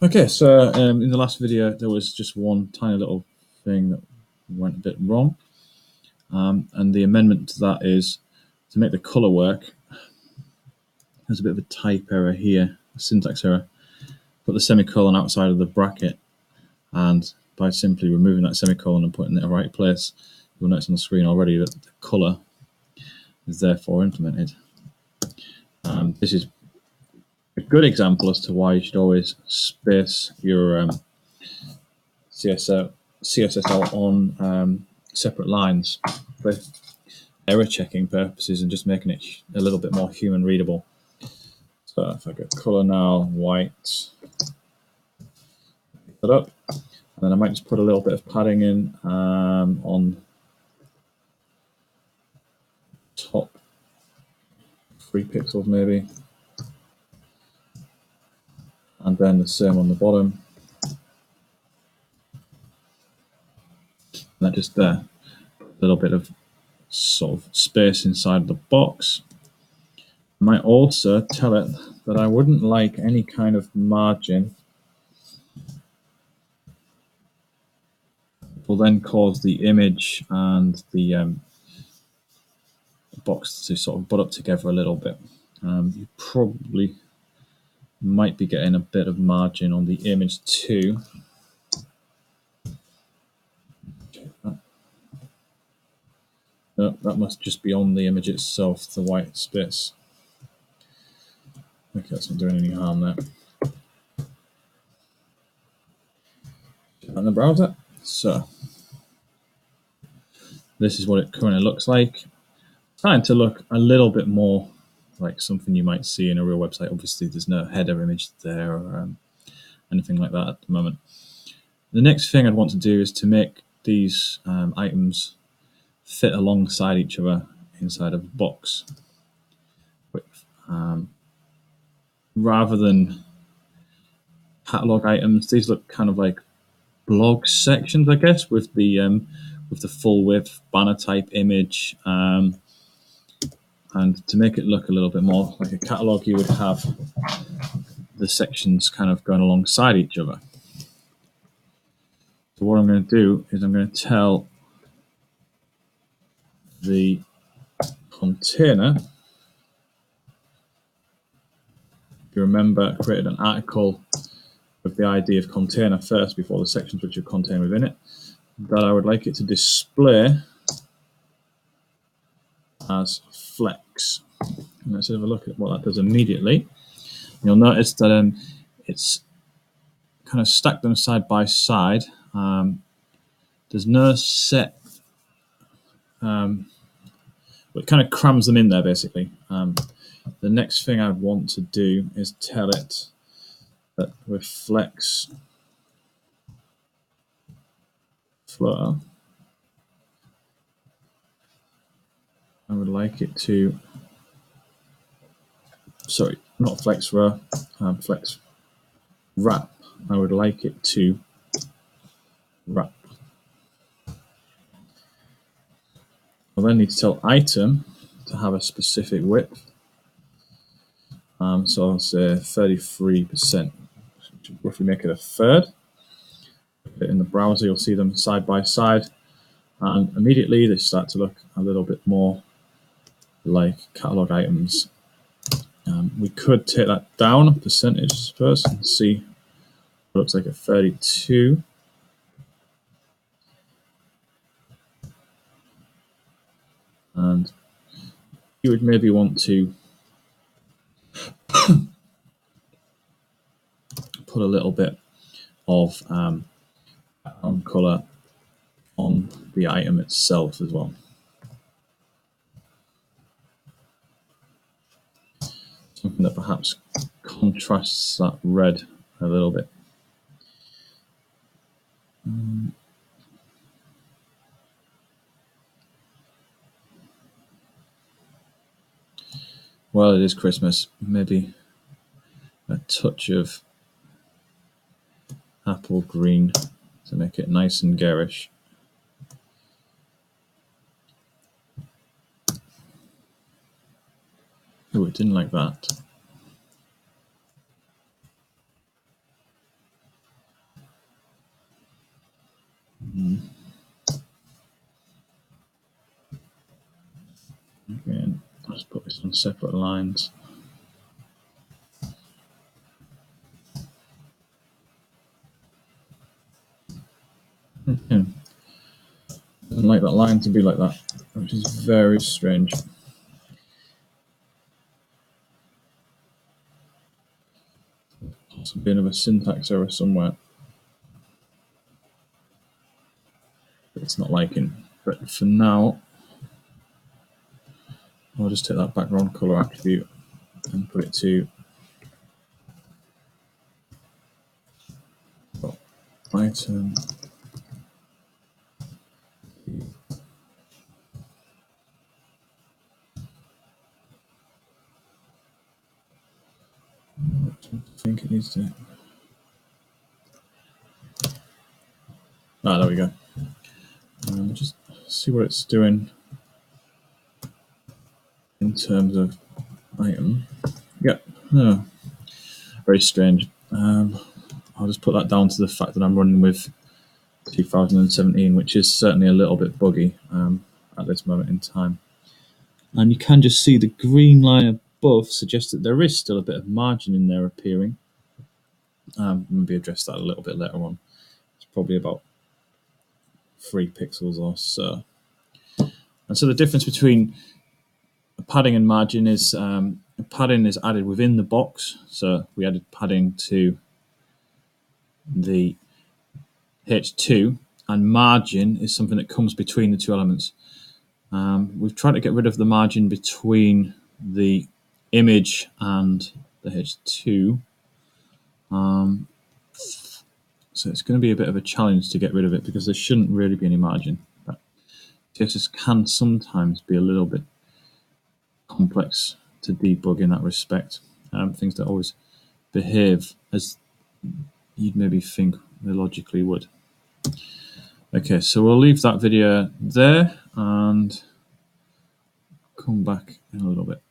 Okay, so in the last video there was just one tiny little thing that went a bit wrong, and the amendment to that is to make the color work. There's a bit of a type error here, a syntax error. Put the semicolon outside of the bracket, and by simply removing that semicolon and putting it in the right place, you'll notice on the screen already that the color is therefore implemented. This is a good example as to why you should always space your CSS out on separate lines for error checking purposes and just making it a little bit more human readable. So if I go color now, white, pick that up, and then I might just put a little bit of padding in on top 3 pixels maybe, and then the same on the bottom. And that just a little bit of sort of space inside the box. I might also tell it that I wouldn't like any kind of margin. It will then cause the image and the box to sort of butt up together a little bit. You probably might be getting a bit of margin on the image too. No, that must just be on the image itself, the white space. Okay, that's not doing any harm there. And the browser. So this is what it currently looks like. Trying to look a little bit more like something you might see in a real website. Obviously, there's no header image there or anything like that at the moment. The next thing I'd want to do is to make these items fit alongside each other inside of a box. Rather than catalog items, these look kind of like blog sections, I guess, with the full width banner type image. And to make it look a little bit more like a catalog, you would have the sections kind of going alongside each other. So what I'm going to do is I'm going to tell the container, if you remember, I created an article with the ID of container first before the sections which are contained within it, that I would like it to display as flex. And let's have a look at what that does immediately. You'll notice that it's kind of stacked them side by side. There's no set, it kind of crams them in there basically. The next thing I want to do is tell it that with flex flow, I would like it to, sorry, not flex row, flex wrap. I would like it to wrap. I'll then need to tell item to have a specific width. So I'll say 33%, which would roughly make it a third. In the browser, you'll see them side by side, and immediately they start to look a little bit more like catalog items. We could take that down a percentage, I suppose, and see what looks like a 32. And you would maybe want to put a little bit of color on the item itself as well. Something that perhaps contrasts that red a little bit. Well, it is Christmas. Maybe a touch of apple green to make it nice and garish. Oh, it didn't like that. Again, I'll just put this on separate lines. Okay. Doesn't like that line to be like that, which is very strange. It's a bit of a syntax error somewhere. It's not liking. But for now, I'll just take that background color attribute and put it to item. I think it needs to. There we go. Just see what it's doing in terms of item. Yep. Oh, very strange. I'll just put that down to the fact that I'm running with 2017, which is certainly a little bit buggy at this moment in time. And you can just see the green line above suggests that there is still a bit of margin in there appearing. Maybe address that a little bit later on. It's probably about 3 pixels or so. And so the difference between padding and margin is padding is added within the box. So we added padding to the H2, and margin is something that comes between the two elements. We've tried to get rid of the margin between the image and the H2. So it's going to be a bit of a challenge to get rid of it because there shouldn't really be any margin. But CSS can sometimes be a little bit complex to debug in that respect. Things that always behave as you'd maybe think they logically would. Okay, so we'll leave that video there and come back in a little bit.